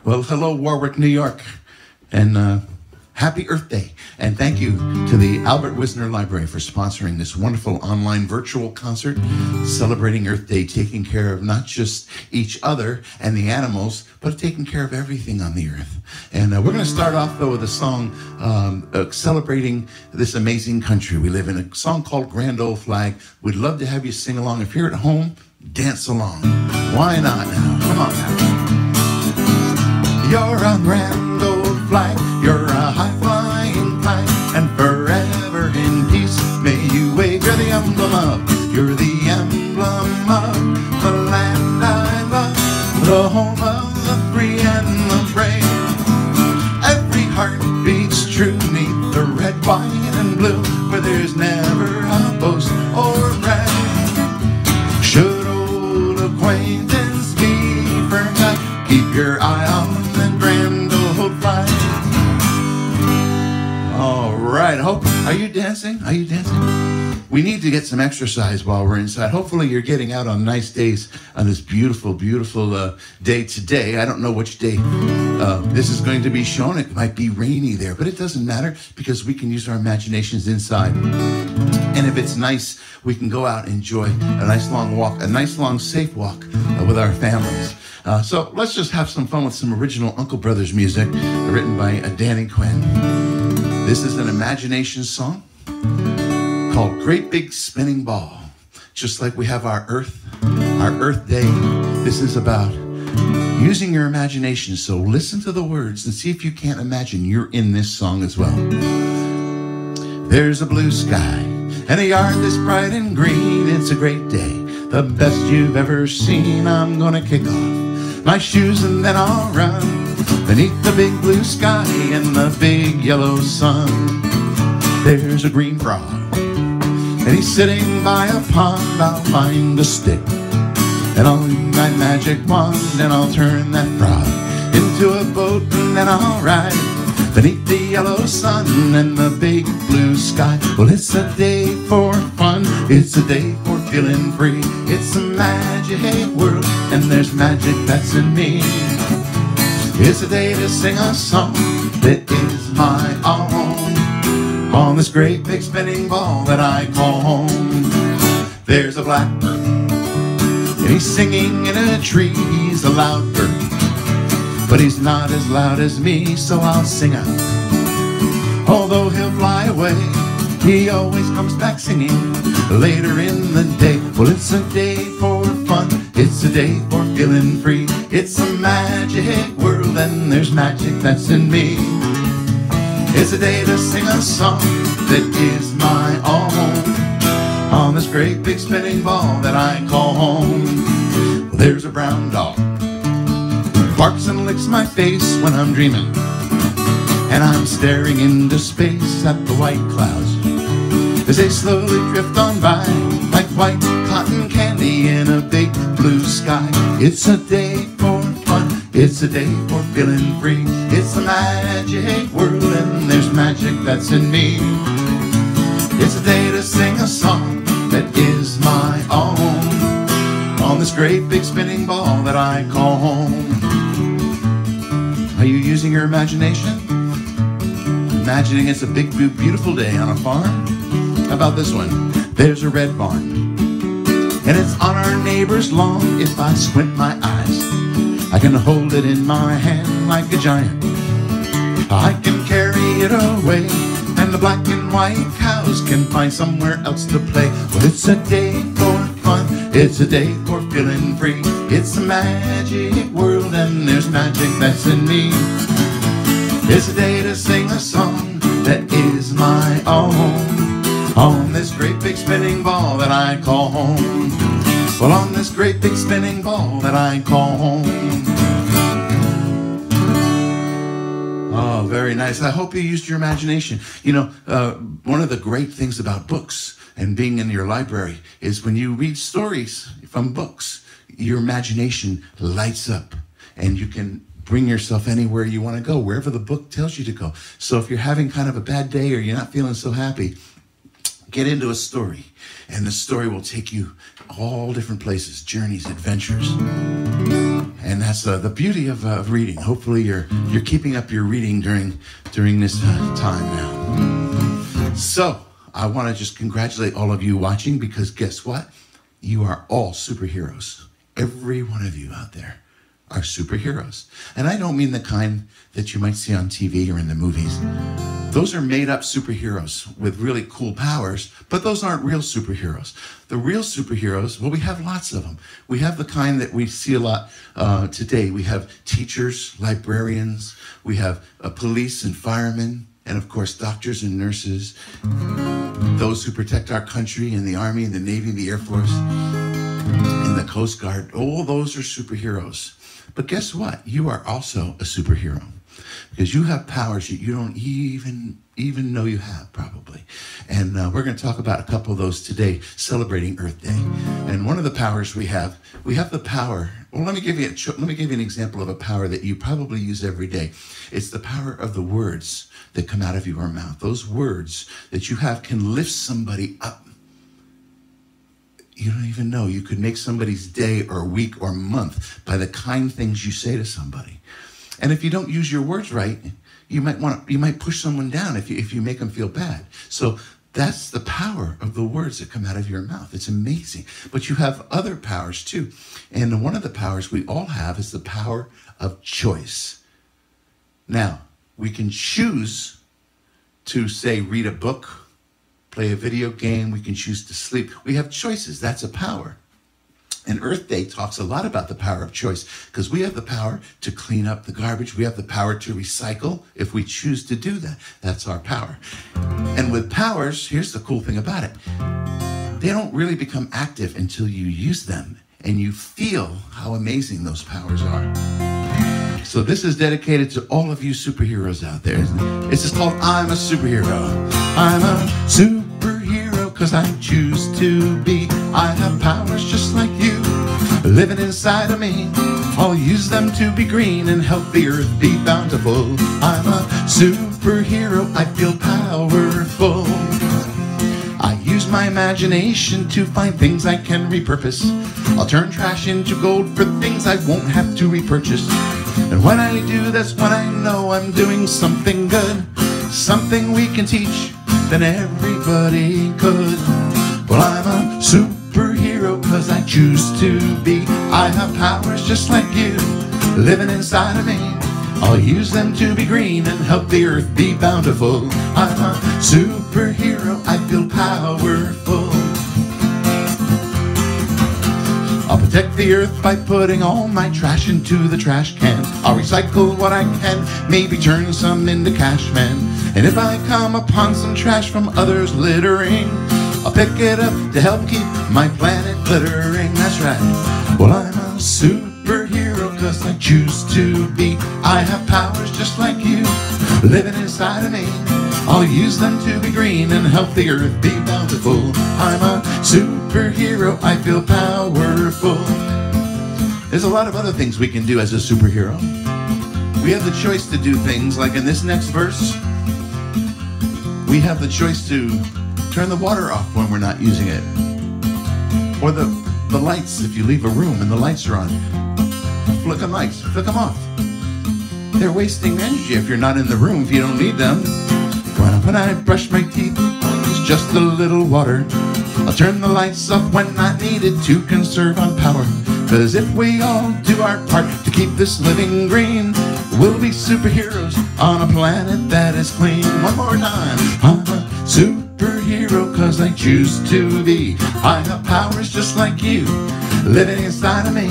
Well, hello, Warwick, New York, and happy Earth Day. And thank you to the Albert Wisner Library for sponsoring this wonderful online virtual concert celebrating Earth Day, taking care of not just each other and the animals, but taking care of everything on the earth. And we're going to start off, though, with a song celebrating this amazing country we live in, a song called Grand Old Flag. We'd love to have you sing along. If you're at home, dance along. Why not now? Come on now. You're a grand old flag, you're a high-flying flag, and forever in peace may you wave. You're the emblem of, you're the emblem of the land I love, the home of the free and the brave. Every heart beats true neath the red, white, and blue, where there's never a boast or brag. Should old acquaintance be forgot, keep your eye on the grand old flag. All right, are you dancing? Are you dancing? We need to get some exercise while we're inside. Hopefully you're getting out on nice days on this beautiful, beautiful day today. I don't know which day this is going to be shown. It might be rainy there, but it doesn't matter because we can use our imaginations inside. And if it's nice, we can go out and enjoy a nice long walk, a nice long safe walk with our families. So let's just have some fun with some original Uncle Brothers music written by Danny Quinn. This is an imagination song called Great Big Spinning Ball. Just like we have our Earth Day, this is about using your imagination. So listen to the words and see if you can't imagine you're in this song as well. There's a blue sky and a yard that's bright and green. It's a great day, the best you've ever seen. I'm gonna kick off my shoes and then I'll run beneath the big blue sky and the big yellow sun. There's a green frog and he's sitting by a pond. I'll find a stick and I'll use my magic wand and I'll turn that frog into a boat and then I'll ride beneath the yellow sun and the big blue sky. Well, it's a day for fun, it's a day for feeling free. It's a magic world and there's magic that's in me. It's a day to sing a song that is my own, on this great big spinning ball that I call home. There's a blackbird and he's singing in a tree. He's a loud bird, but he's not as loud as me, so I'll sing out. Although he'll fly away, he always comes back singing later in the day. Well, it's a day for fun, it's a day for feeling free. It's a magic world and there's magic that's in me. It's a day to sing a song that is my own, on this great big spinning ball that I call home. Well, there's a brown dog who barks and licks my face when I'm dreaming, and I'm staring into space at the white clouds as they slowly drift on by like white cotton candy in a big blue sky. It's a day for fun, it's a day for feeling free. It's a magic world and there's magic that's in me. It's a day to sing a song that is my own, on this great big spinning ball that I call home. Are you using your imagination? Imagining it's a big, beautiful day on a farm? How about this one? There's a red barn, and it's on our neighbor's lawn. If I squint my eyes, I can hold it in my hand like a giant. I can carry it away, and the black and white cows can find somewhere else to play. Well, it's a day for fun, it's a day for feeling free. It's a magic world and there's magic that's in me. It's a day to sing a song that is my own, on this great big spinning ball that I call home. Well, on this great big spinning ball that I call home. Oh, very nice. I hope you used your imagination. You know, one of the great things about books and being in your library is when you read stories from books, your imagination lights up and you can bring yourself anywhere you want to go, wherever the book tells you to go. So if you're having kind of a bad day or you're not feeling so happy, get into a story, and the story will take you all different places, journeys, adventures. And that's the beauty of reading. Hopefully you're keeping up your reading during this time now. So I want to just congratulate all of you watching, because guess what? You are all superheroes. Every one of you out there are superheroes. And I don't mean the kind that you might see on TV or in the movies. Those are made up superheroes with really cool powers, but those aren't real superheroes. The real superheroes, well, we have lots of them. We have the kind that we see a lot today. We have teachers, librarians, we have police and firemen, and of course, doctors and nurses, those who protect our country in the Army and the Navy and the Air Force and the Coast Guard. All those are superheroes. But guess what? You are also a superhero, because you have powers that you don't even know you have, probably. And we're going to talk about a couple of those today, celebrating Earth Day. And one of the powers we have the power. Well, let me give you an example of a power that you probably use every day. It's the power of the words that come out of your mouth. Those words that you have can lift somebody up. You don't even know. You could make somebody's day or week or month by the kind things you say to somebody. And if you don't use your words right, you might push someone down if you make them feel bad. So that's the power of the words that come out of your mouth. It's amazing. But you have other powers too. And one of the powers we all have is the power of choice. Now, we can choose to, say, read a book, play a video game. We can choose to sleep. We have choices. That's a power. And Earth Day talks a lot about the power of choice, because we have the power to clean up the garbage. We have the power to recycle if we choose to do that. That's our power. And with powers, here's the cool thing about it. They don't really become active until you use them and you feel how amazing those powers are. So this is dedicated to all of you superheroes out there. It's just called I'm a Superhero. I'm a superhero because I choose to be. I have powers just like you, living inside of me. I'll use them to be green and help the earth be bountiful. I'm a superhero, I feel powerful. I use my imagination to find things I can repurpose. I'll turn trash into gold for things I won't have to repurchase. And when I do, that's when I know I'm doing something good, something we can teach that everybody could. Well, I'm a superhero because I choose to be. I have powers just like you, living inside of me. I'll use them to be green and help the earth be bountiful. I'm a superhero, I feel powerful. I'll protect the earth by putting all my trash into the trash can. I'll recycle what I can, maybe turn some into cash, man. And if I come upon some trash from others littering, I'll pick it up to help keep my planet glittering. That's right. Well, I'm a superhero because I choose to be. I have powers just like you, living inside of me. I'll use them to be green and help the earth be bountiful. I'm a superhero, I feel powerful. There's a lot of other things we can do as a superhero. We have the choice to do things like in this next verse. We have the choice to turn the water off when we're not using it. Or the lights, if you leave a room and the lights are on. Flick them lights, flick them off. They're wasting energy if you're not in the room, if you don't need them. When I brush my teeth, it's just a little water. I'll turn the lights off when not needed to conserve on power. Cause if we all do our part to keep this living green, we'll be superheroes on a planet that is clean. One more time. I'm a superhero cause I choose to be. I have powers just like you, living inside of me.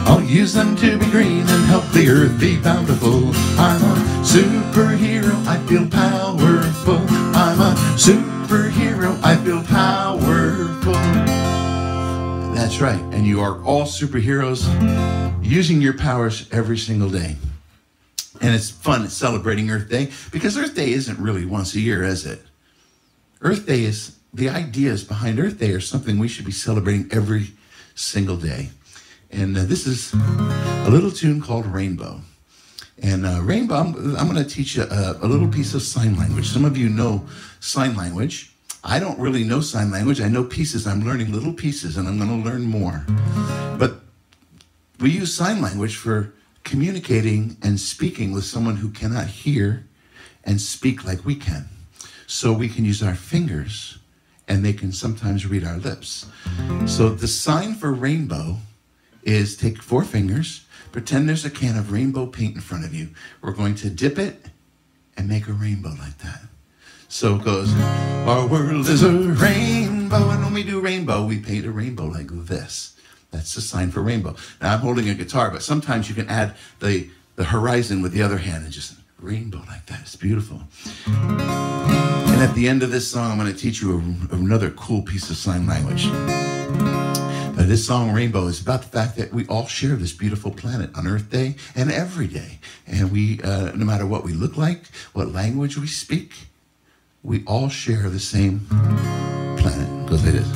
I'll use them to be green and help the earth be bountiful. I'm a superhero, I feel powerful. I'm a superhero, I feel powerful. That's right, and you are all superheroes using your powers every single day. And it's fun celebrating Earth Day, because Earth Day isn't really once a year, is it? Earth Day is, the ideas behind Earth Day are something we should be celebrating every single day. And this is a little tune called Rainbow. And Rainbow, I'm going to teach you a little piece of sign language. Some of you know sign language. I don't really know sign language. I know pieces. I'm learning little pieces, and I'm going to learn more. But We use sign language for communicating and speaking with someone who cannot hear and speak like we can. So we can use our fingers, and they can sometimes read our lips. So the sign for rainbow is take 4 fingers, pretend there's a can of rainbow paint in front of you. We're going to dip it and make a rainbow like that. So it goes, our world is a rainbow, and when we do rainbow, we paint a rainbow like this. That's the sign for rainbow. Now I'm holding a guitar, but sometimes you can add the horizon with the other hand and just rainbow like that. It's beautiful. And at the end of this song, I'm going to teach you another cool piece of sign language. This song, Rainbow, is about the fact that we all share this beautiful planet on Earth Day and every day. And we, no matter what we look like, what language we speak, we all share the same planet. It goes like this.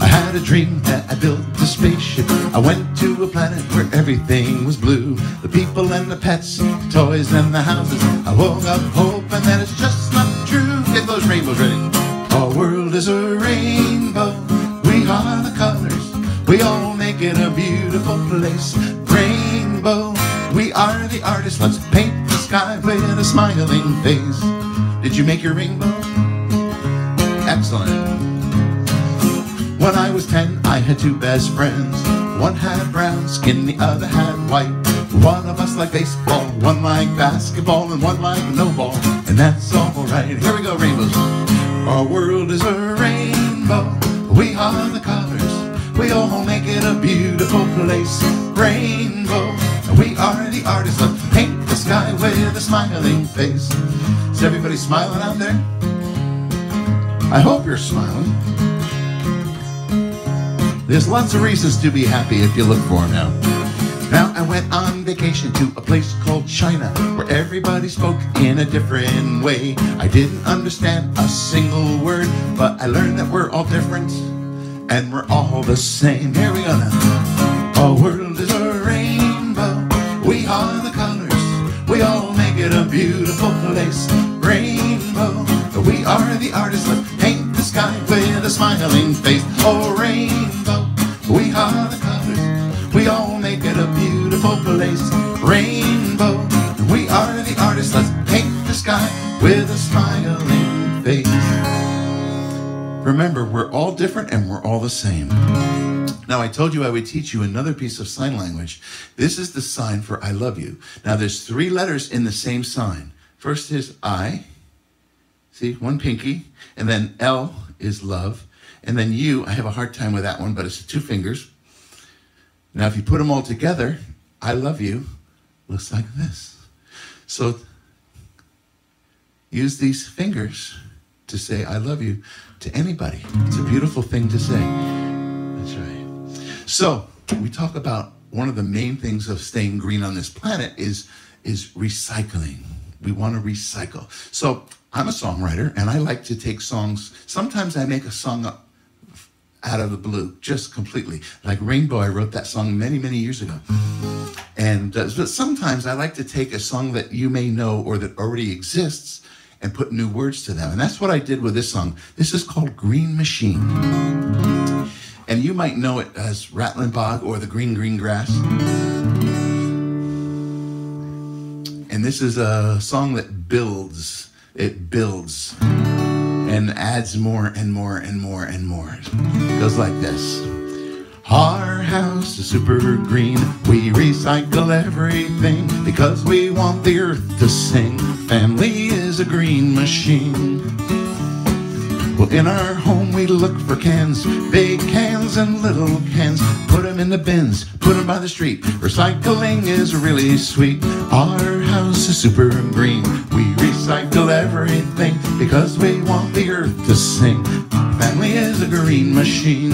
I had a dream that I built a spaceship. I went to a planet where everything was blue. The people and the pets, the toys and the houses. I woke up hoping that it's just not true. Get those rainbows ready. Our world is a rainbow. We are the colors. We all make it a beautiful place. Rainbow. We are the artists. Let's paint the sky with a smiling face. Did you make your rainbow? Excellent. When I was 10, I had 2 best friends. One had brown skin, the other had white. One of us liked baseball, one liked basketball, and one liked no ball. And that's all right. Here we go, rainbows. Our world is a rainbow. We are the colors. We all make it a beautiful place. Rainbow. We are the artists. Let's paint the sky with a smiling face. Is everybody smiling out there? I hope you're smiling. There's lots of reasons to be happy if you look for them now. Now I went on vacation to a place called China, where everybody spoke in a different way. I didn't understand a single word, but I learned that we're all different and we're all the same. Here we go now. Our world is a rainbow. We are the colors. We all make it a beautiful place. Rainbow. We are the artists. Let's paint the sky with a smiling face. Oh, rainbow. We are the colors. We all make it a beautiful place. Rainbow. We are the artists. Let's paint the sky with a smiling face. Remember, we're all different and we're all the same. Now, I told you I would teach you another piece of sign language. This is the sign for I love you. Now, there's 3 letters in the same sign. First is I. See, one pinky. And then L is love. And then U, I have a hard time with that one, but it's 2 fingers. Now, if you put them all together, I love you looks like this. So use these fingers to say I love you to anybody. It's a beautiful thing to say. That's right. So we talk about one of the main things of staying green on this planet is recycling. We want to recycle. So I'm a songwriter, and I like to take songs. Sometimes I make a song up out of the blue, just completely. Like Rainbow, I wrote that song many, many years ago. And but sometimes I like to take a song that you may know or that already exists and put new words to them. And that's what I did with this song. This is called Green Machine. And you might know it as Rattling Bog or The Green, Green Grass. And this is a song that builds. It builds and adds more and more and more and more. It goes like this. Our house is super green. We recycle everything because we want the earth to sing. Family is a green machine. Well, in our home we look for cans, big cans and little cans. Put them in the bins, put them by the street. Recycling is really sweet. Our house is super green. We recycle everything because we want the earth to sing. Family is a green machine.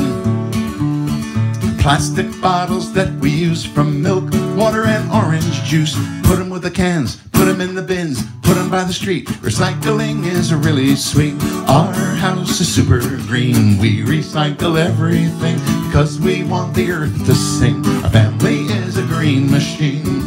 Plastic bottles that we use from milk, water, and orange juice. Put them with the cans, put them in the bins, put them by the street. Recycling is really sweet. Our house is super green. We recycle everything because we want the earth to sing. Our family is a green machine.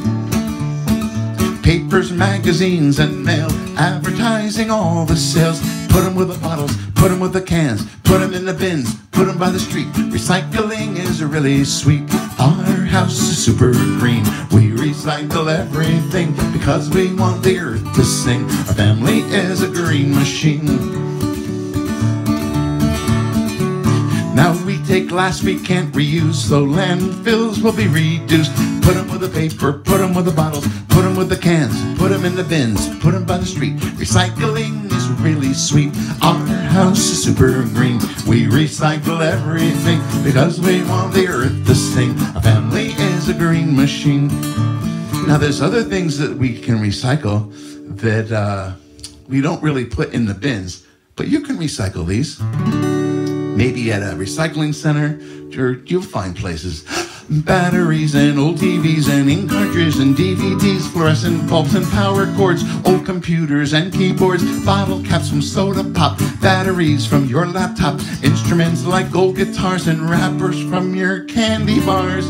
Papers, magazines, and mail, advertising all the sales. Put them with the bottles, put them with the cans, put them in the bins, put them by the street. Recycling is really sweet. Our house is super green. We recycle everything because we want the earth to sing. Our family is a green machine. Now we take glass we can't reuse, so landfills will be reduced. Put them with the paper, put them with the bottles, put them with the cans, put them in the bins, put them by the street. Recycling is really sweet. Our house is super green. We recycle everything because we want the earth to sing. Our family is a green machine. Now there's other things that we can recycle that we don't really put in the bins, but you can recycle these. Maybe at a recycling center, or you'll find places. Batteries and old TVs and ink cartridges and DVDs, fluorescent bulbs and power cords, old computers and keyboards, bottle caps from soda pop, batteries from your laptop, instruments like old guitars and wrappers from your candy bars.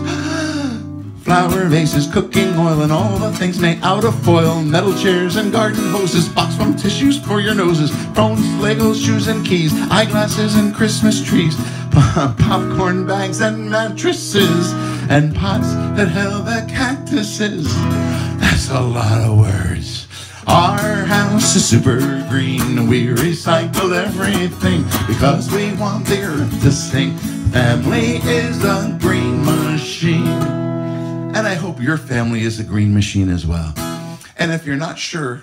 Flower vases, cooking oil, and all the things made out of foil. Metal chairs and garden hoses, box from tissues for your noses. Phones, Legos, shoes and keys, eyeglasses and Christmas trees. Popcorn bags and mattresses, and pots that held the cactuses. That's a lot of words. Our house is super green. We recycle everything because we want the earth to sing. Family is a green machine. And I hope your family is a green machine as well. And if you're not sure,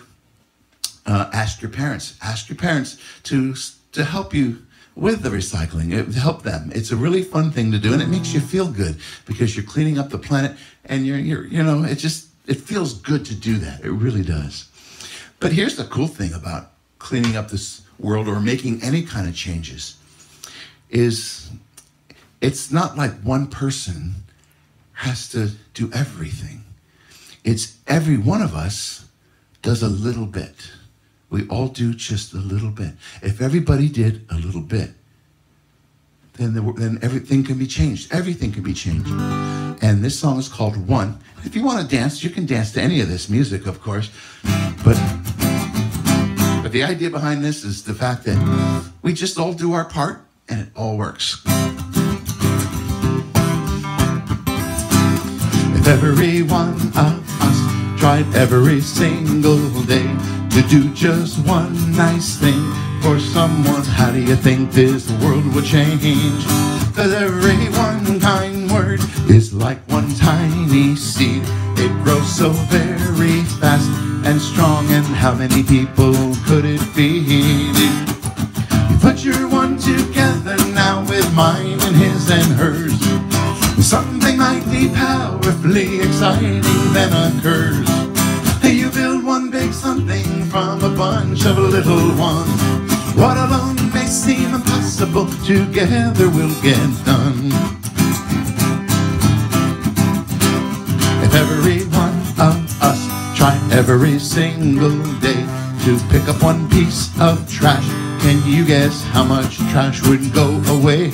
ask your parents. Ask your parents to help you with the recycling, help them. It's a really fun thing to do, and it makes you feel good because you're cleaning up the planet, and it feels good to do that. It really does. But here's the cool thing about cleaning up this world or making any kind of changes is it's not like one person has to do everything. It's every one of us does a little bit. We all do just a little bit. If everybody did a little bit, then everything can be changed. Everything can be changed. And this song is called One. If you want to dance, you can dance to any of this music, of course. But the idea behind this is the fact that we just all do our part and it all works. If every one of us tried every single day to do just one nice thing for someone, how do you think this world would change? 'Cause every one kind word is like one tiny seed. It grows so very fast and strong, and how many people could it feed? You put your one together now with mine and his and hers. Something mighty powerfully exciting then occurs. You build one big something from a bunch of little ones. What alone may seem impossible, together we'll get done. If every one of us tried every single day to pick up one piece of trash, can you guess how much trash would go away?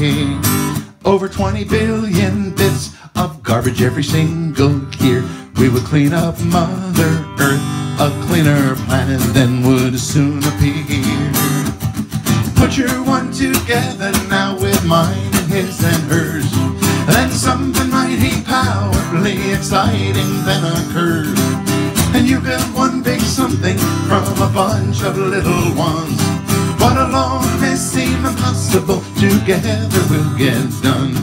Over 20 billion bits of garbage every single year. We would clean up Mother Earth, a cleaner planet then would soon appear. Put your one together now with mine and his and hers. Then something mighty powerfully exciting then occurs. And you build one big something from a bunch of little ones. What alone may seem impossible, together we'll get done.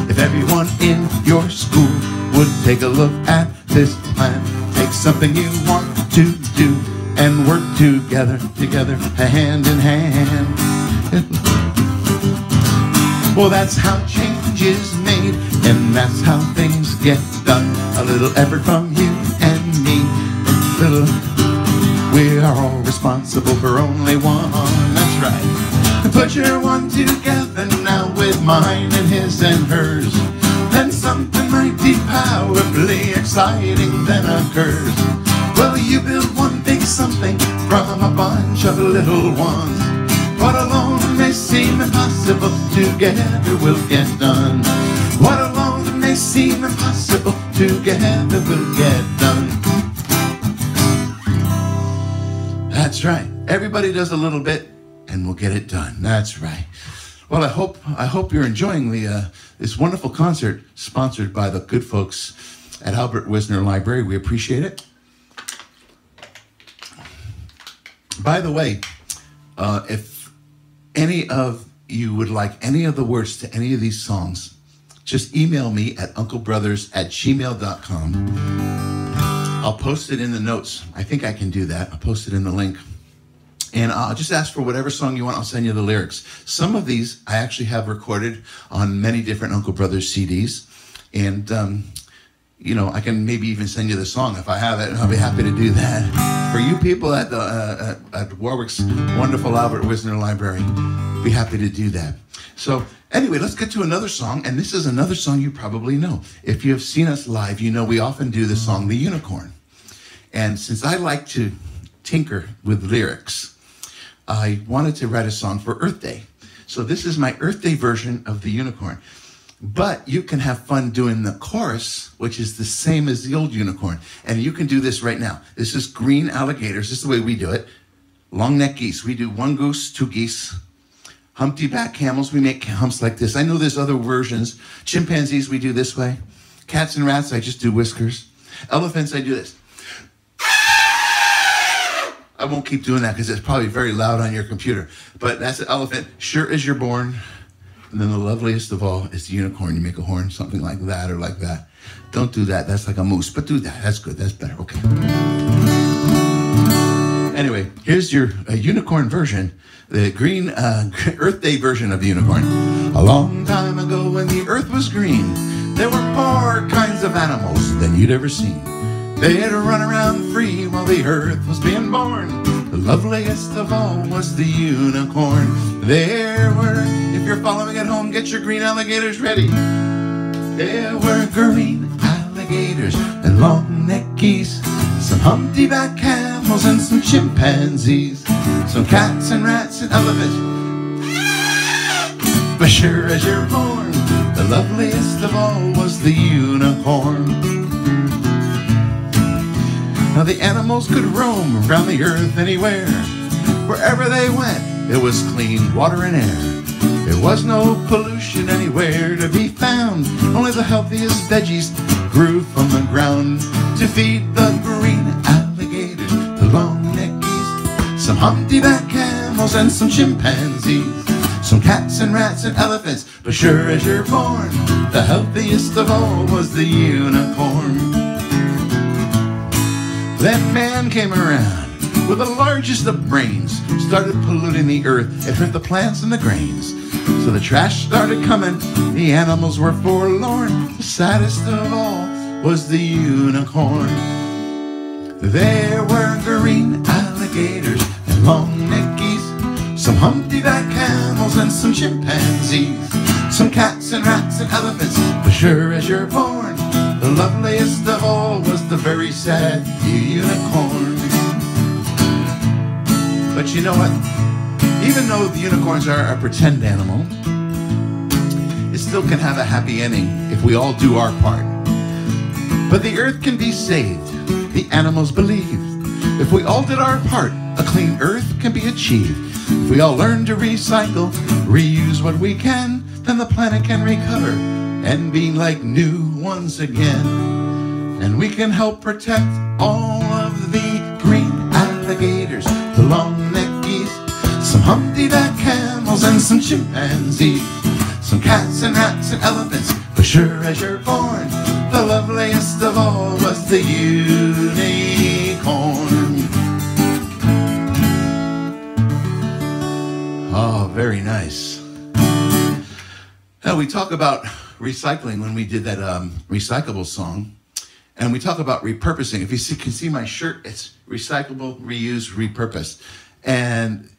If everyone in your school would take a look at this plan, take something you want to do and work together, hand in hand. Well, that's how change is made, and that's how things get done. A little effort from you and me, we are all responsible for only one, that's right. Put your one together now with mine and his and hers. Then something mighty powerfully exciting then occurs. Well, you build one big something from a bunch of little ones. What alone may seem impossible, together we'll get done. What alone may seem impossible, together we'll get done. That's right. Everybody does a little bit, and we'll get it done. That's right. Well, I hope you're enjoying this wonderful concert sponsored by the good folks at Albert Wisner Library. We appreciate it. By the way, if any of you would like any of the words to any of these songs, just email me at unclebrothers@gmail.com. I'll post it in the notes. I think I can do that. I'll post it in the link. And I'll just ask for whatever song you want. I'll send you the lyrics. Some of these I actually have recorded on many different Uncle Brothers CDs. And, you know, I can maybe even send you the song if I have it. And I'll be happy to do that. For you people at at Warwick's wonderful Albert Wisner Library, be happy to do that. So anyway, let's get to another song. And this is another song you probably know. If you have seen us live, you know we often do the song The Unicorn. And since I like to tinker with lyrics, I wanted to write a song for Earth Day. So this is my Earth Day version of The Unicorn. But you can have fun doing the chorus, which is the same as the old Unicorn. And you can do this right now. This is green alligators. This is the way we do it. Long neck geese. We do one goose, two geese. Humpty back camels. We make humps like this. I know there's other versions. Chimpanzees, we do this way. Cats and rats, I just do whiskers. Elephants, I do this. I won't keep doing that because it's probably very loud on your computer. But that's an elephant. Sure as you're born. And then the loveliest of all is the unicorn. You make a horn, something like that or like that. Don't do that. That's like a moose. But do that. That's good. That's better. Okay. Anyway, here's your unicorn version. The green Earth Day version of the unicorn. A long time ago when the earth was green, there were more kinds of animals than you'd ever seen. They had to run around free while the earth was being born. The loveliest of all was the unicorn. There were, if you're following at home, get your green alligators ready. There were green alligators and long-necked geese, some humpty-back camels and some chimpanzees, some cats and rats and elephants. But sure as you're born, the loveliest of all was the unicorn. Now the animals could roam around the earth anywhere. Wherever they went, there was clean water and air. There was no pollution anywhere to be found. Only the healthiest veggies grew from the ground to feed the green alligators, the long-necked geese, some humpty-back camels and some chimpanzees, some cats and rats and elephants. But sure as you're born, the healthiest of all was the unicorn. Then man came around with the largest of brains, started polluting the earth. It hurt the plants and the grains. So the trash started coming, the animals were forlorn. The saddest of all was the unicorn. There were green alligators and long-necked geese, some humpty-back camels and some chimpanzees, some cats and rats and elephants. But sure as you're born, the loveliest of all was the very sad unicorn. But you know what? Even though the unicorns are a pretend animal, it still can have a happy ending if we all do our part. But the earth can be saved, the animals believe. If we all did our part, a clean earth can be achieved. If we all learn to recycle, reuse what we can, then the planet can recover and be like new once again. And we can help protect all of the green alligators, the long-necked geese, some humpty-back camels and some chimpanzees, some cats and rats and elephants. But sure as you're born, the loveliest of all was the unicorn. Oh, very nice. Now we talk about recycling when we did that recyclable song, and we talk about repurposing. If you can see my shirt, it's recyclable, reuse, repurpose. And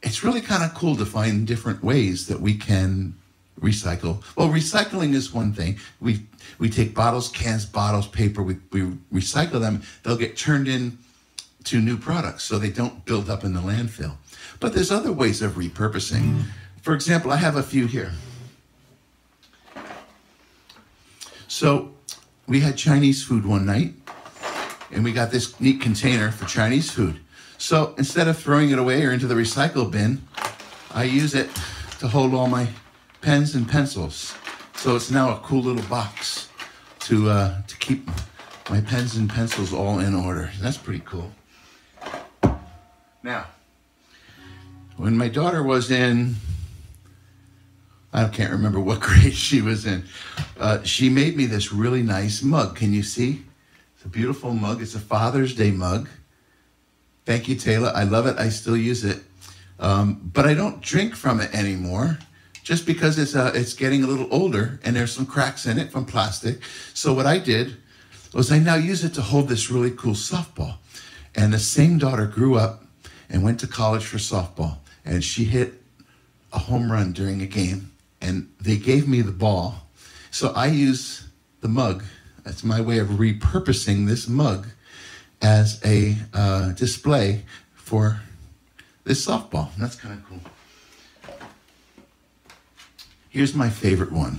it's really kind of cool to find different ways that we can recycle. Well, recycling is one thing. We take bottles, cans, bottles, paper, we recycle them. They'll get turned into new products so they don't build up in the landfill. But there's other ways of repurposing. For example, I have a few here. So we had Chinese food one night, and we got this neat container for Chinese food. So instead of throwing it away or into the recycle bin, I use it to hold all my pens and pencils. So it's now a cool little box to keep my pens and pencils all in order. That's pretty cool. Now, when my daughter was in, I can't remember what grade she was in, she made me this really nice mug. Can you see? It's a beautiful mug. It's a Father's Day mug. Thank you, Taylor. I love it. I still use it. But I don't drink from it anymore just because it's getting a little older and there's some cracks in it from plastic. So what I did was I now use it to hold this really cool softball. And the same daughter grew up and went to college for softball. And she hit a home run during a game. And they gave me the ball. So I use the mug. That's my way of repurposing this mug as a display for this softball. And that's kind of cool. Here's my favorite one.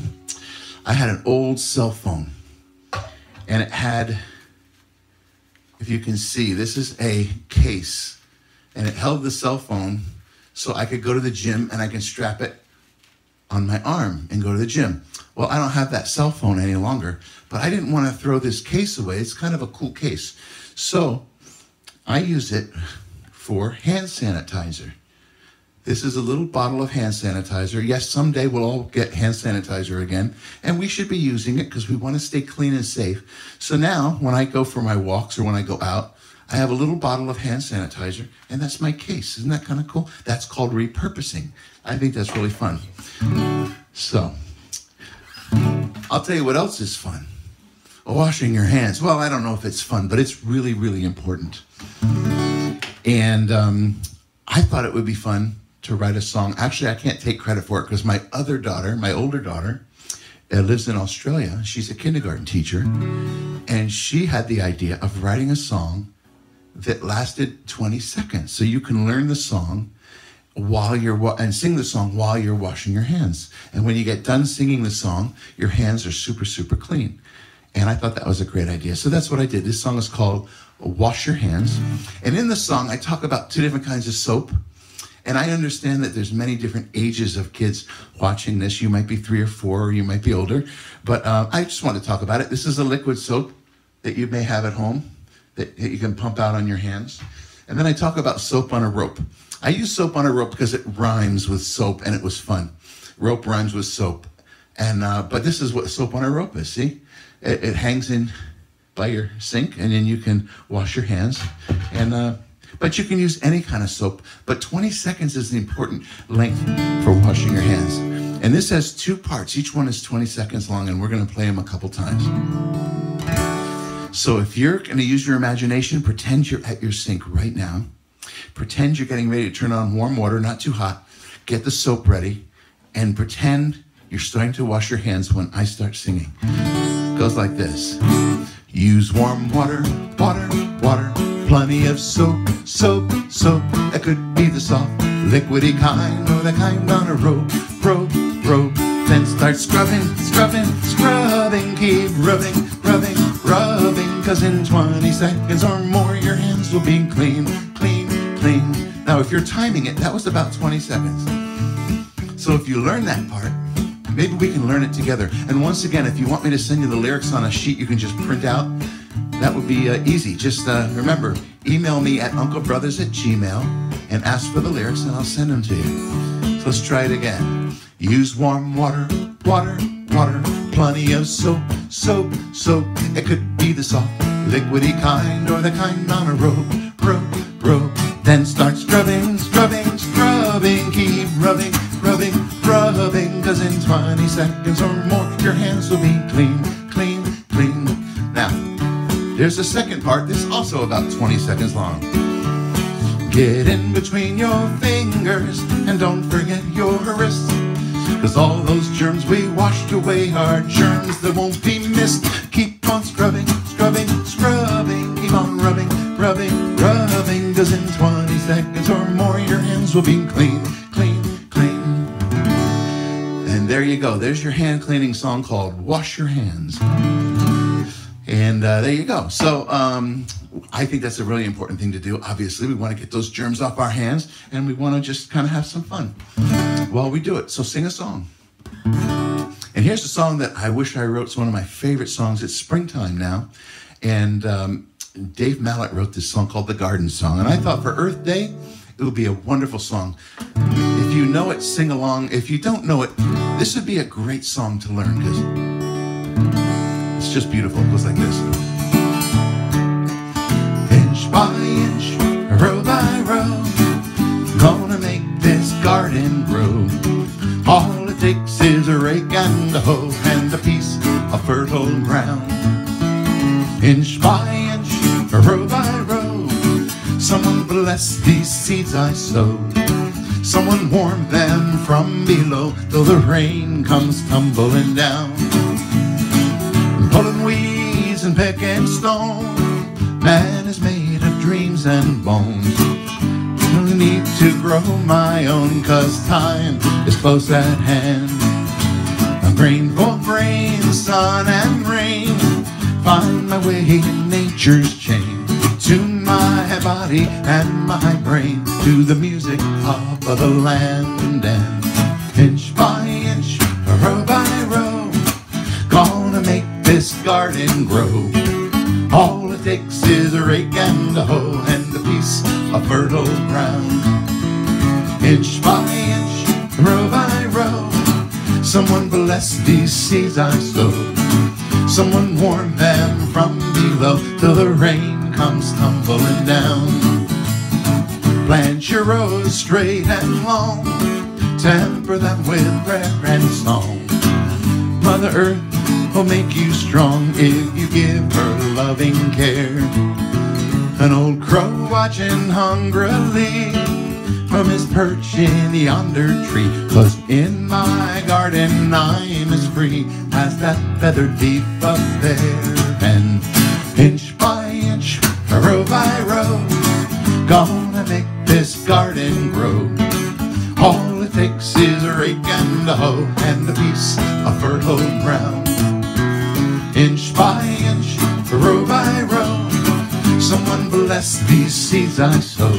I had an old cell phone, and it had, if you can see, this is a case, and it held the cell phone so I could go to the gym and I can strap it on my arm and go to the gym. Well, I don't have that cell phone any longer, but I didn't want to throw this case away. It's kind of a cool case. So I use it for hand sanitizer. This is a little bottle of hand sanitizer. Yes, someday we'll all get hand sanitizer again, and we should be using it because we want to stay clean and safe. So now, when I go for my walks or when I go out, I have a little bottle of hand sanitizer, and that's my case. Isn't that kind of cool? That's called repurposing. I think that's really fun. So, I'll tell you what else is fun. Washing your hands. Well, I don't know if it's fun, but it's really, really important. And I thought it would be fun to write a song. Actually, I can't take credit for it because my other daughter, my older daughter, lives in Australia. She's a kindergarten teacher. And she had the idea of writing a song that lasted 20 seconds. So you can learn the song while and sing the song while you're washing your hands. And when you get done singing the song, your hands are super, super clean. And I thought that was a great idea. So that's what I did. This song is called Wash Your Hands. And in the song, I talk about 2 different kinds of soap. And I understand that there's many different ages of kids watching this. You might be 3 or 4, or you might be older. But I just want to talk about it. This is a liquid soap that you may have at home that you can pump out on your hands. And then I talk about soap on a rope. I use soap on a rope because it rhymes with soap, and it was fun. Rope rhymes with soap. And but this is what soap on a rope is, see? It hangs in by your sink, and then you can wash your hands. And but you can use any kind of soap. But 20 seconds is the important length for washing your hands. And this has 2 parts. Each one is 20 seconds long, and we're going to play them a couple times. So if you're going to use your imagination, pretend you're at your sink right now. Pretend you're getting ready to turn on warm water, not too hot. Get the soap ready, and pretend you're starting to wash your hands when I start singing. It goes like this. Use warm water, water, water. Plenty of soap, soap, soap. That could be the soft, liquidy kind, or the kind on a rope, rope, rope. Then start scrubbing, scrubbing, scrubbing. Keep rubbing, rubbing, rubbing. Cause in 20 seconds or more, your hands will be clean, clean, clean. Now, if you're timing it, that was about 20 seconds. So if you learn that part, maybe we can learn it together. And once again, if you want me to send you the lyrics on a sheet you can just print out, that would be easy. Just remember, email me at unclebrothers@gmail and ask for the lyrics, and I'll send them to you. So let's try it again. Use warm water, water, water. Plenty of soap, soap, soap. It could be the soft, liquidy kind, or the kind on a rope, rope, rope. Then start scrubbing, scrubbing, scrubbing. Keep rubbing, rubbing, rubbing. Cause in 20 seconds or more, your hands will be clean, clean, clean. Now, there's a second part. This is also about 20 seconds long. Get in between your fingers and don't forget your wrists. Cause all those germs we washed away are germs that won't be missed. Keep on scrubbing, scrubbing, scrubbing. Keep on rubbing, rubbing, rubbing. Cause in 20 seconds or more, your hands will be clean, clean, clean. And there you go. There's your hand cleaning song called Wash Your Hands. And there you go. So I think that's a really important thing to do. Obviously, we want to get those germs off our hands, and we want to just kind of have some fun while we do it. So sing a song. And here's a song that I wish I wrote. It's one of my favorite songs. It's springtime now. And Dave Mallett wrote this song called The Garden Song. And I thought for Earth Day, it would be a wonderful song. If you know it, sing along. If you don't know it, this would be a great song to learn because it's just beautiful. It goes like this. Inch by inch, row by row, gonna make this garden grow. All it takes is a rake and a hoe and a piece of fertile ground. Inch by inch, row by row, someone bless these seeds I sow. Someone warm them from below till the rain comes tumbling down. Pulling weeds and picking stone, man is made of dreams and bones. I need to grow my own, 'cause time is close at hand. A grain for grain, sun and rain, find my way in nature's chain. Tune my body and my brain to the music of the land. And inch by inch, row by row, gonna make this garden grow. All it takes is a rake and a hoe and a piece of fertile ground. Inch by inch, row by row, someone bless these seeds I sow. Someone warm them from below till the rain comes tumbling down. Plant your rows straight and long, temper them with prayer and song. Mother Earth will make you strong if you give her loving care. An old crow watching hungrily from his perch in yonder tree, 'cause in my garden I'm as free as that feathered leaf up there. And inch by inch, row by row, gonna make this garden grow. All it takes is a rake and a hoe and a piece of fertile ground. Inch by inch, row by row, someone bless these seeds I sow.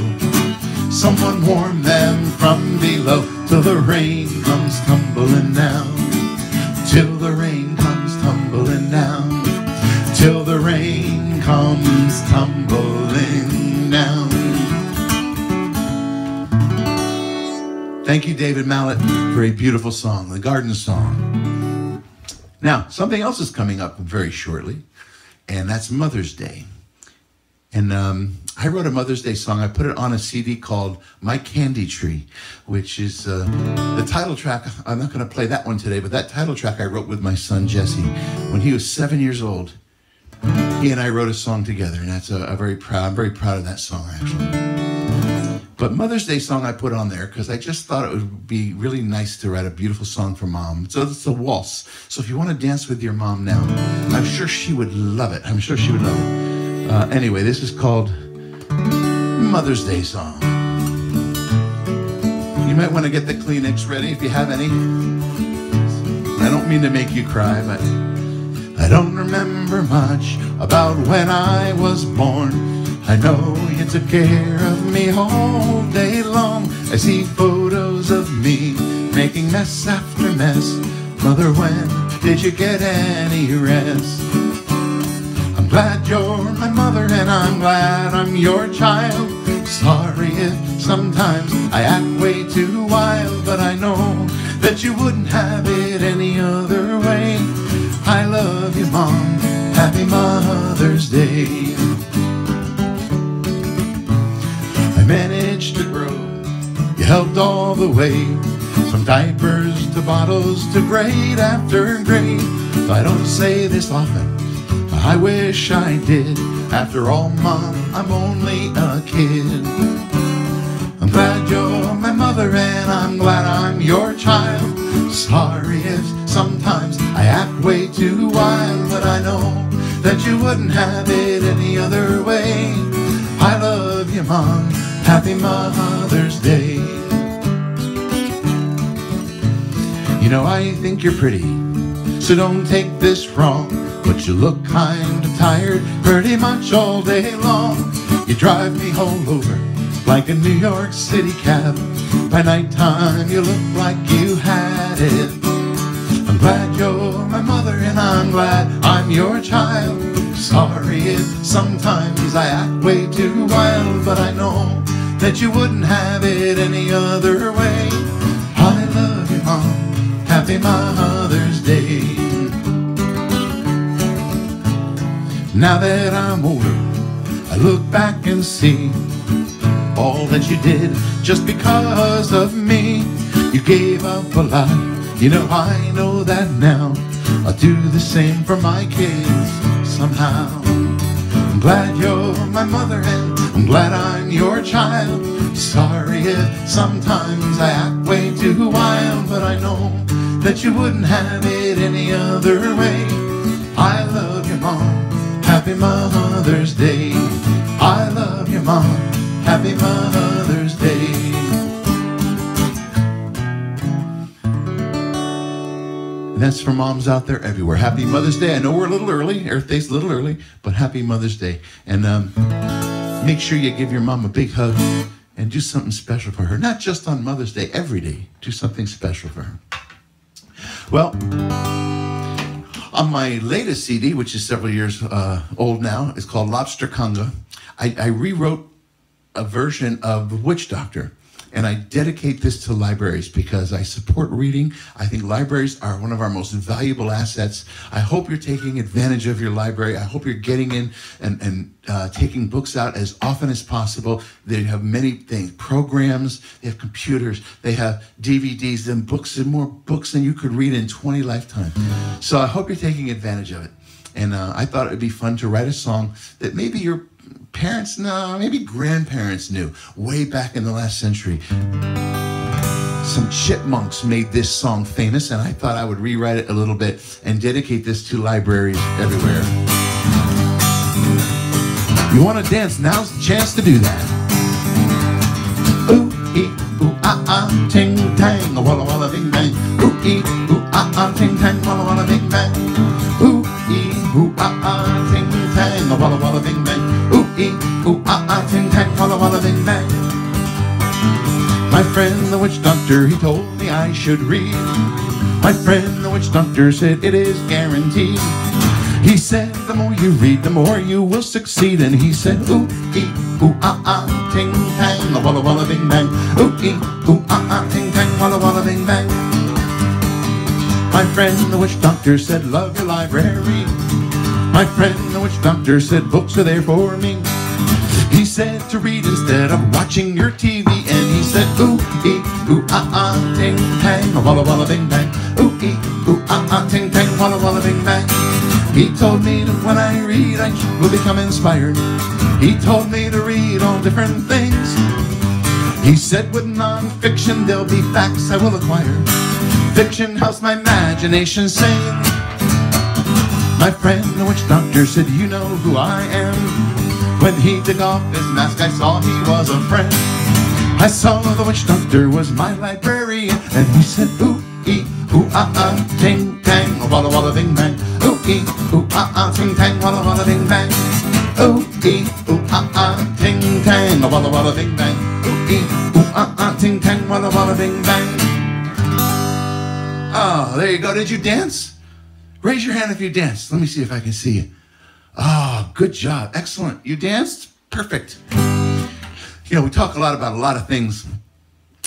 Someone warm them from below till the rain comes tumbling down. Till the rain comes tumbling down. Till the rain comes tumbling down. Thank you, David Mallett, for a beautiful song, The Garden Song. Now, something else is coming up very shortly, and that's Mother's Day. And I wrote a Mother's Day song. I put it on a CD called My Candy Tree, which is the title track. I'm not going to play that one today, but that title track I wrote with my son, Jesse. When he was 7 years old, he and I wrote a song together, and that's I'm very proud of that song, actually. But Mother's Day song I put on there because I just thought it would be really nice to write a beautiful song for Mom. So it's a waltz. So if you want to dance with your mom now, I'm sure she would love it. I'm sure she would love it. Anyway, this is called Mother's Day song. You might want to get the Kleenex ready if you have any. I don't mean to make you cry, but I don't remember much about when I was born. I know you took care of me all day long. I see photos of me making mess after mess. Mother, when did you get any rest? I'm glad you're my mother and I'm glad I'm your child. Sorry if sometimes I act way too wild, but I know that you wouldn't have it any other way. I love you, Mom. Happy Mother's Day. I managed to grow, you helped all the way, from diapers to bottles to grade after grade. I don't say this often, I wish I did. After all, Mom, I'm only a kid. I'm glad you're my mother and I'm glad I'm your child. Sorry if sometimes I act way too wild, but I know that you wouldn't have it any other way. I love you, Mom. Happy Mother's Day. You know, I think you're pretty, so don't take this wrong. but you look kind of tired pretty much all day long. You drive me all over like a New York City cab. By nighttime you look like you had it. I'm glad you're my mother and I'm glad I'm your child. Sorry if sometimes I act way too wild, but I know that you wouldn't have it any other way. I love you, Mom. Happy Mother's Day. Now that I'm older, I look back and see all that you did just because of me. You gave up a lot, you know I know that now. I'll do the same for my kids somehow. I'm glad you're my mother and I'm glad I'm your child. Sorry if sometimes I act way too wild, but I know that you wouldn't have it any other way. I love you, Mom. Happy Mother's Day. I love you, Mom. Happy Mother's Day. And that's for moms out there everywhere. Happy Mother's Day. I know we're a little early. Earth Day's a little early, but happy Mother's Day. And make sure you give your mom a big hug and do something special for her. Not just on Mother's Day, every day. Do something special for her. Well, on my latest CD, which is several years old now, it's called Lobster Conga. I rewrote a version of The Witch Doctor, and I dedicate this to libraries because I support reading. I think libraries are one of our most valuable assets. I hope you're taking advantage of your library. I hope you're getting in and taking books out as often as possible. They have many things, programs, they have computers, they have DVDs and books, and more books than you could read in 20 lifetimes. So I hope you're taking advantage of it. And I thought it would be fun to write a song that maybe your parents, no, maybe grandparents knew way back in the last century. Some chipmunks made this song famous, and I thought I would rewrite it a little bit and dedicate this to libraries everywhere. You want to dance? Now's the chance to do that. Ooh, ee, ooh, ah, ah, ting, tang, a walla, walla, bing, bang. Ooh, ee, ooh, ah, ah, ting, tang, walla, walla, bing, bang. Ooh, ee, ooh, ah, ah, ting, tang, a walla, walla, bing, bang. Ooh, ee, ooh, ah, ah, ting, tang, walla, walla, bing, bang. My friend the witch doctor, he told me I should read. My friend the witch doctor said it is guaranteed. He said the more you read, the more you will succeed. And he said, ooh, ee, ooh, ah, ah, ting, tang, a walla, walla, bing, bang. Ooh, ee, ooh, ah, ah, ting, tang, walla, walla, bing, bang. My friend the witch doctor said, love your library. My friend the witch doctor said, books are there for me. He said to read instead of watching your TV. And he said, ooh, ee, ooh, ah, ah, ting, tang, a walla, walla, bing, bang. Ooh, ee, ooh, ah, ah, ting, tang, walla, walla, bing, bang. He told me that when I read, I will become inspired. He told me to read all different things. He said with non-fiction, there'll be facts I will acquire. Fiction helps my imagination sing. My friend the witch doctor said, you know who I am. When he took off his mask, I saw he was a friend. I saw the witch doctor was my librarian. And he said, ooh, ee, ooh, ah, ah, ting, tang, walla, walla, bing, bang. Ooh, ee, ooh, ah, ah, ting, tang, walla, walla, bing, bang. Ooh, ee, ooh, ah, ah, ting, tang, walla, walla, bing, bang. Ooh, ee, ooh, ah, ah, ting, tang, walla, walla, bing, bang. Oh, there you go. Did you dance? Raise your hand if you danced. Let me see if I can see you. Oh, good job. Excellent. You danced? Perfect. You know, we talk a lot about a lot of things.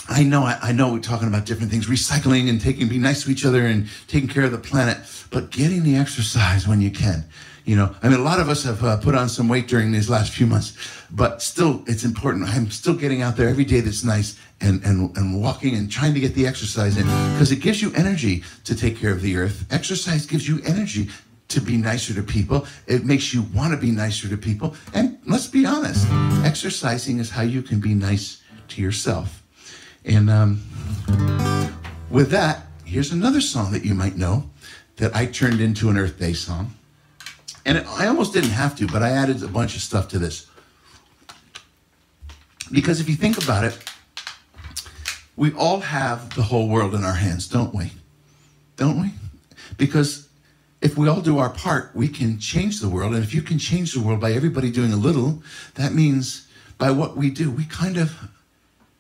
I know we're talking about different things, recycling and being nice to each other and taking care of the planet, but getting the exercise when you can. You know, I mean, a lot of us have put on some weight during these last few months, but still, it's important. I'm still getting out there every day that's nice and walking and trying to get the exercise in because it gives you energy to take care of the earth. Exercise gives you energy to be nicer to people. It makes you want to be nicer to people. And let's be honest, exercising is how you can be nice to yourself. And with that, here's another song that you might know that I turned into an Earth Day song. And I almost didn't have to, but I added a bunch of stuff to this. Because if you think about it, we all have the whole world in our hands, don't we? Don't we? Because if we all do our part, we can change the world. And if you can change the world by everybody doing a little, that means by what we do, we kind of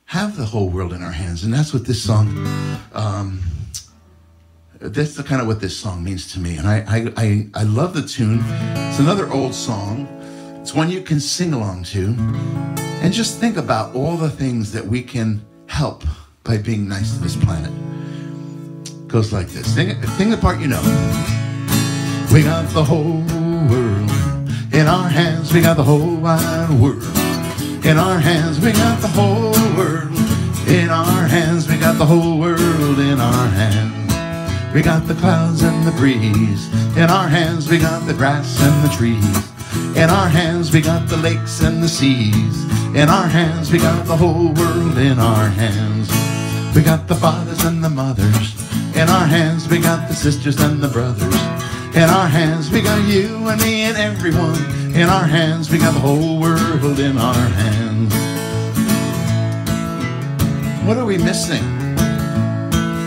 have the whole world in our hands. And that's what this song, that's the kind of what this song means to me. And I love the tune. It's another old song. It's one you can sing along to. And just think about all the things that we can help by being nice to this planet. It goes like this. Sing the part you know. We got the whole world in our hands. We got the whole wide world in our hands. We got the whole world in our hands. We got the whole world in our hands. We got the clouds and the breeze in our hands. We got the grass and the trees in our hands. We got the lakes and the seas in our hands. We got the whole world in our hands. We got the fathers and the mothers in our hands. We got the sisters and the brothers in our hands. We got you and me and everyone in our hands. We got the whole world in our hands. What are we missing?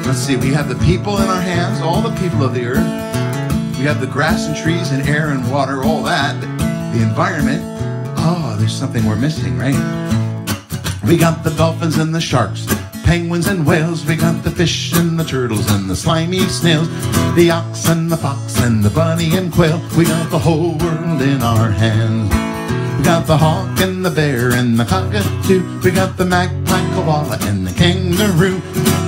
Let's see, we have the people in our hands, all the people of the earth. We have the grass and trees and air and water, all that, the environment. Oh, there's something we're missing, right? We got the dolphins and the sharks, penguins and whales. We got the fish and the turtles and the slimy snails, the ox and the fox and the bunny and quail. We got the whole world in our hands. We got the hawk and the bear and the cockatoo. We got the magpie, koala and the kangaroo,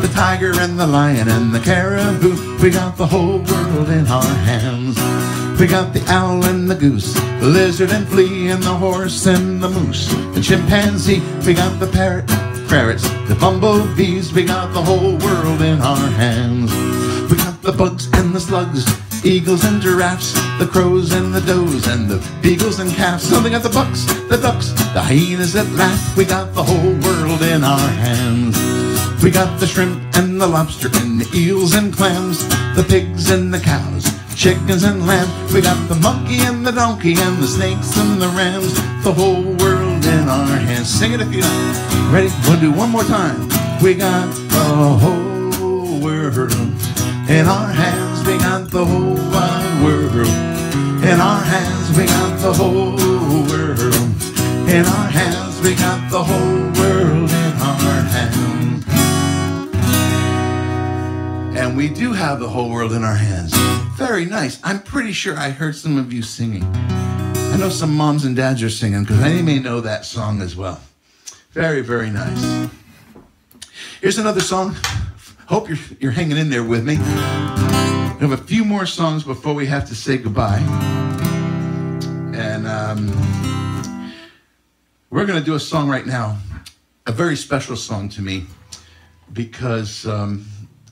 the tiger and the lion and the caribou. We got the whole world in our hands. We got the owl and the goose, the lizard and flea, and the horse and the moose, the chimpanzee. We got the parrots, the bumblebees. We got the whole world in our hands. We got the bugs and the slugs, eagles and giraffes, the crows and the does, and the beagles and calves. So we got the bucks, the ducks, the hyenas that laugh. We got the whole world in our hands. We got the shrimp and the lobster and the eels and clams, the pigs and the cows, chickens and lambs. We got the monkey and the donkey and the snakes and the rams. The whole world in our hands. Sing it if you know. Ready? We'll do one more time. We got the whole world in our hands. We got the whole wide world in our hands. We got the whole world in our hands. We got the whole world in our hands. And we do have the whole world in our hands. Very nice. I'm pretty sure I heard some of you singing. I know some moms and dads are singing because they may know that song as well. Very, very nice. Here's another song. Hope you're hanging in there with me. We have a few more songs before we have to say goodbye. And we're going to do a song right now, a very special song to me, because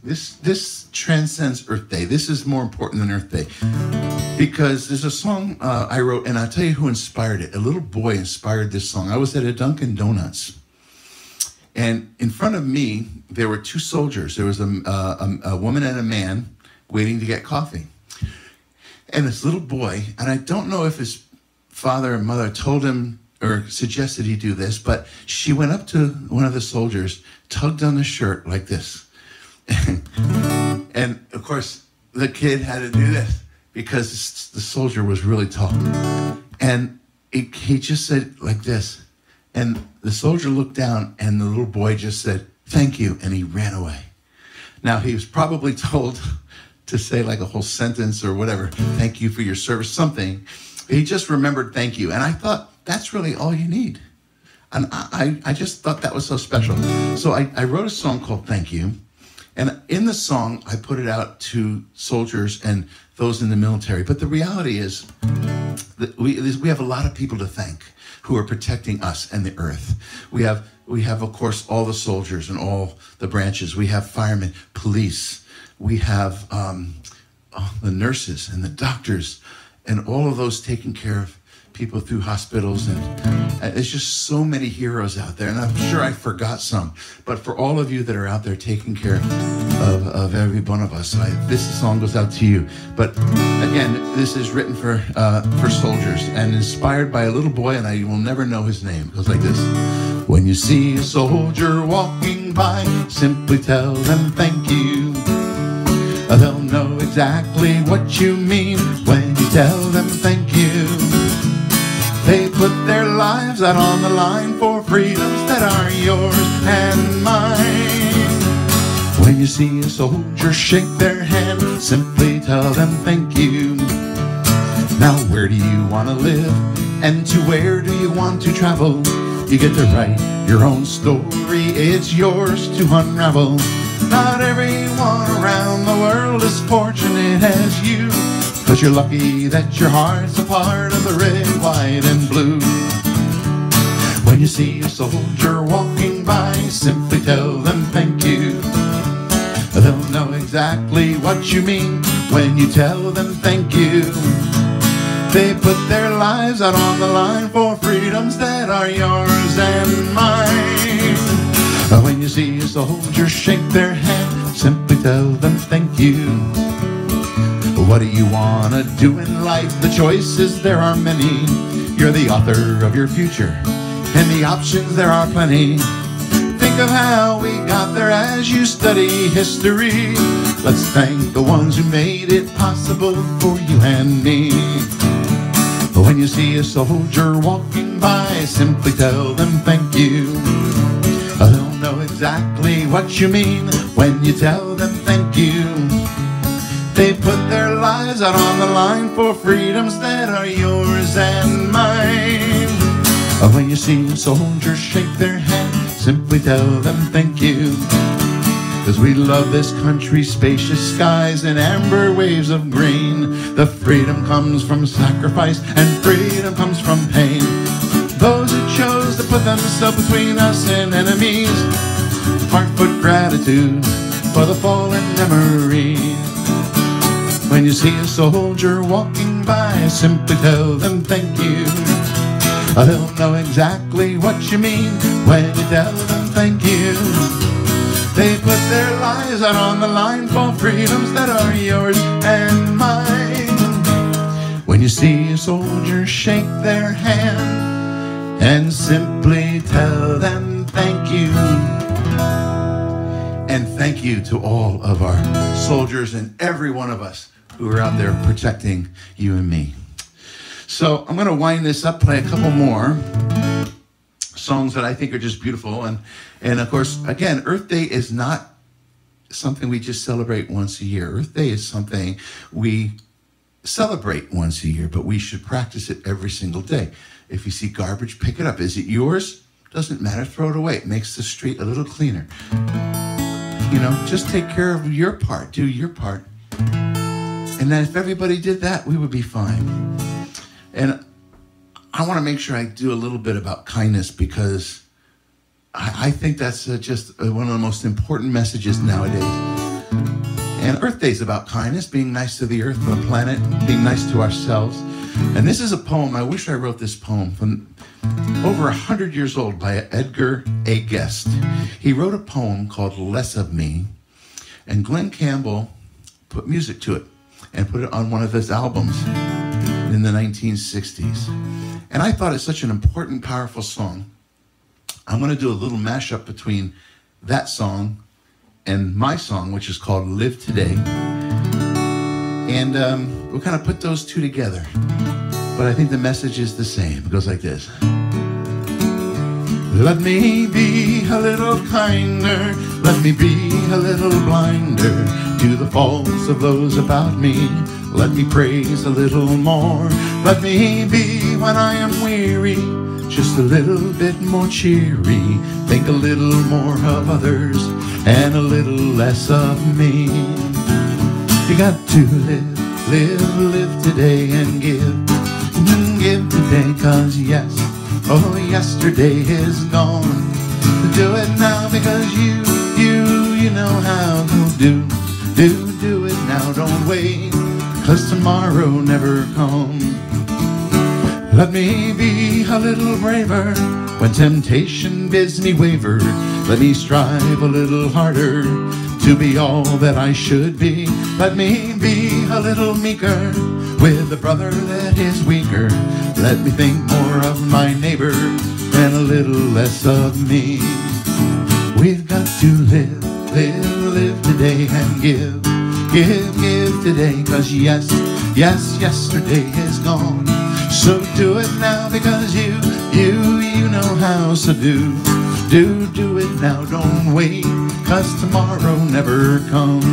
this transcends Earth Day. This is more important than Earth Day, because there's a song I wrote, and I'll tell you who inspired it. A little boy inspired this song. I was at a Dunkin' Donuts, and in front of me, there were two soldiers. There was a woman and a man waiting to get coffee. And this little boy, and I don't know if his father and mother told him or suggested he do this, but she went up to one of the soldiers, tugged on the shirt like this. And of course, the kid had to do this because the soldier was really tall. And he just said like this. And the soldier looked down, and the little boy just said, "Thank you," and he ran away. Now, he was probably told to say like a whole sentence or whatever, "Thank you for your service," something. He just remembered "thank you." And I thought, that's really all you need. And I just thought that was so special. So I wrote a song called "Thank You." And in the song, I put it out to soldiers and those in the military. But the reality is that we have a lot of people to thank who are protecting us and the earth. We have, of course, all the soldiers and all the branches. We have firemen, police. We have the nurses and the doctors and all of those taking care of people through hospitals. And there's just so many heroes out there. And I'm sure I forgot some. But for all of you that are out there taking care of every one of us, this song goes out to you. But again, this is written for soldiers and inspired by a little boy, and I will never know his name. It goes like this. When you see a soldier walking by, simply tell them thank you. They'll know exactly exactly what you mean when you tell them thank you. They put their lives out on the line for freedoms that are yours and mine. When you see a soldier shake their hand, simply tell them thank you. Now where do you want to live, and to where do you want to travel? You get to write your own story, it's yours to unravel. Not everyone around the world is fortunate as you, 'cause you're lucky that your heart's a part of the red, white, and blue. When you see a soldier walking by, simply tell them thank you. They'll know exactly what you mean when you tell them thank you. They put their lives out on the line for freedoms that are yours and mine. When you see a soldier shake their hand, simply tell them thank you. What do you want to do in life? The choices, there are many. You're the author of your future, and the options, there are plenty. Think of how we got there as you study history. Let's thank the ones who made it possible for you and me. When you see a soldier walking by, simply tell them thank you. They'll know exactly what you mean when you tell them thank you. They put their lives out on the line for freedoms that are yours and mine. When you see a soldier shake their hand, simply tell them thank you. 'Cause we love this country, spacious skies and amber waves of green. The freedom comes from sacrifice and freedom comes from pain. Those who chose to put themselves between us and enemies, heartfelt gratitude for the fallen memories. When you see a soldier walking by, simply tell them thank you. They'll know exactly what you mean when you tell them thank you. They put their lives out on the line for freedoms that are yours and mine. When you see a soldier shake their hand and simply tell them thank you. And thank you to all of our soldiers and every one of us who are out there protecting you and me. So I'm going to wind this up, play a couple more songs that I think are just beautiful. And of course, again, Earth Day is not something we just celebrate once a year. Earth Day is something we celebrate once a year, but we should practice it every single day. If you see garbage, pick it up. Is it yours? Doesn't matter, throw it away. It makes the street a little cleaner. You know, just take care of your part, do your part. And then if everybody did that, we would be fine. And I want to make sure I do a little bit about kindness, because I think that's just one of the most important messages nowadays. And Earth Day is about kindness, being nice to the earth, the planet, being nice to ourselves. And this is a poem. I wish I wrote this poem, from over 100 years old, by Edgar A. Guest. He wrote a poem called Less of Me, and Glenn Campbell put music to it and put it on one of his albums in the 1960s. And I thought it's such an important, powerful song. I'm going to do a little mashup between that song and my song, which is called Live Today. And we'll kind of put those two together. But I think the message is the same. It goes like this. Let me be a little kinder. Let me be a little blinder to the faults of those about me. Let me praise a little more. Let me be, when I am weary, just a little bit more cheery. Think a little more of others and a little less of me. You got to live today and give today, 'cause yes, oh, yesterday is gone. Do it now, because you know how to do it now. Don't wait, 'cause tomorrow never comes. Let me be a little braver when temptation bids me waver. Let me strive a little harder to be all that I should be. Let me be a little meeker with a brother that is weaker. Let me think more of my neighbor and a little less of me. We've got to live today and give give today, 'cause yes, yesterday is gone. So do it now, because you know how. So do it now, don't wait, 'cause tomorrow never comes.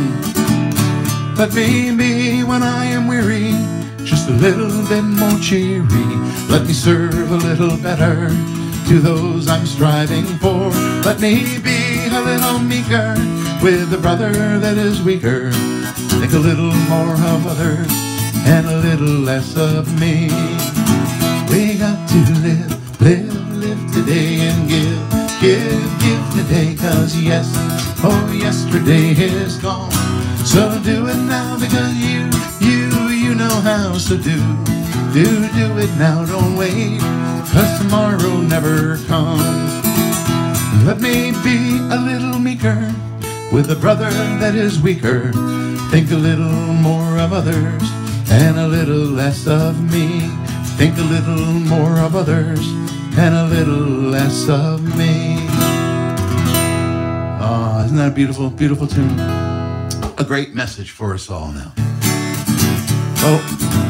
Let me be when I am weary, just a little bit more cheery. Let me serve a little better to those I'm striving for. Let me be a little meeker with a brother that is weaker. Think a little more of others and a little less of me. We got to live today and give today, 'cause yes, yesterday is gone. So do it now, because you know how. So do it now, don't wait, 'cause tomorrow never comes. Let me be a little meeker with a brother that is weaker. Think a little more of others and a little less of me. Think a little more of others and a little less of me. Oh, isn't that a beautiful, beautiful tune? A great message for us all now. Well,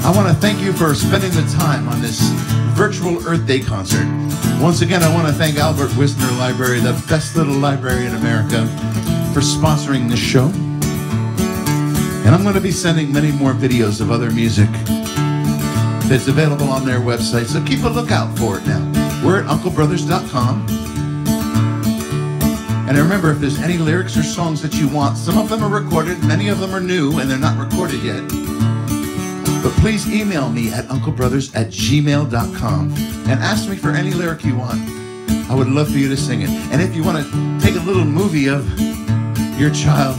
I want to thank you for spending the time on this virtual Earth Day concert. Once again, I want to thank Albert Wisner Library, the best little library in America, for sponsoring this show. And I'm going to be sending many more videos of other music that's available on their website, so keep a lookout for it now. We're at UncleBrothers.com. And remember, if there's any lyrics or songs that you want, some of them are recorded, many of them are new, and they're not recorded yet. But please email me at unclebrothers@gmail.com and ask me for any lyric you want. I would love for you to sing it. And if you want to take a little movie of your child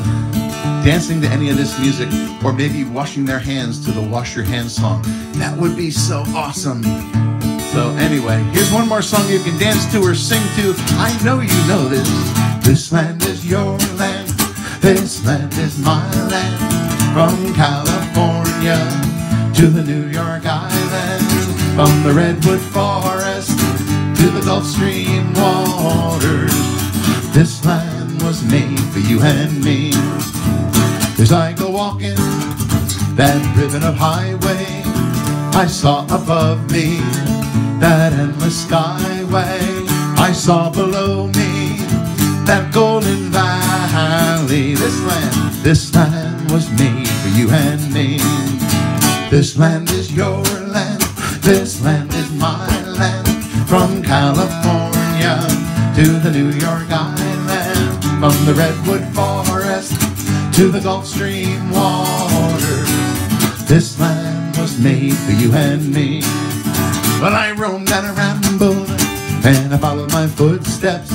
dancing to any of this music, or maybe washing their hands to the Wash Your Hands song, that would be so awesome. So anyway, here's one more song you can dance to or sing to. I know you know this. This land is your land. This land is my land. From California to the New York Island, from the Redwood Forest to the Gulf Stream waters. This land was made for you and me. As I go walking that ribbon of highway, I saw above me that endless skyway. I saw below me that golden valley. This land was made for you and me. This land is your land. This land is my land. From California to the New York Island, from the Redwood Forest to the Gulf Stream waters. This land was made for you and me. Well, I roamed and I rambled, and I followed my footsteps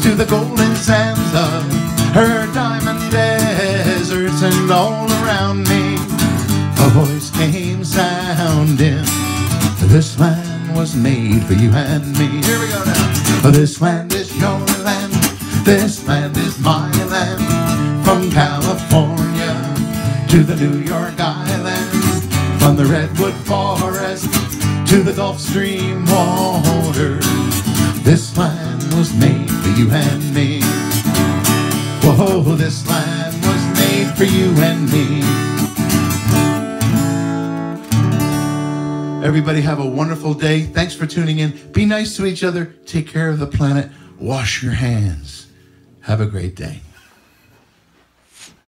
to the golden sands of her diamond deserts, and all around me a voice came sounding. This land was made for you and me. Here we go now. This land is your land. This land is my land. From California to the New York Island, from the Redwood Forest to the Gulf Stream waters. This land was made for you and me. Whoa, this land was made for you and me. Everybody have a wonderful day. Thanks for tuning in. Be nice to each other. Take care of the planet. Wash your hands. Have a great day.